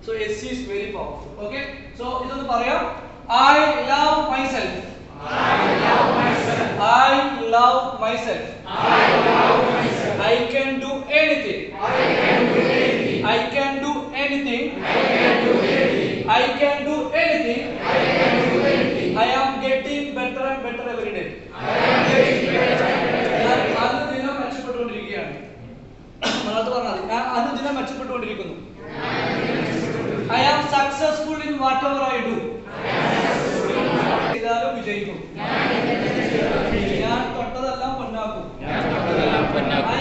So S is very powerful. Okay. So idu parayam. I love myself. I love myself. I love myself. I love myself. I can do anything. I can do anything. I can do anything. I can do anything. I can do anything. I can do anything. I am getting better and better every day. I am getting better and better. ഞാൻ അനുദിനം മെച്ചപ്പെട്ടുകൊണ്ടിരിക്കുകയാണ്. മലയാളത്തിൽ പറഞ്ഞാൽ ഞാൻ അനുദിനം മെച്ചപ്പെട്ടുകൊണ്ടിരിക്കുന്നു. I am successful in whatever I do. ചെയ്താലും വിജയിക്കും. ഞാൻ തൊട്ടതെല്ലാം പൊന്നാക്കും. I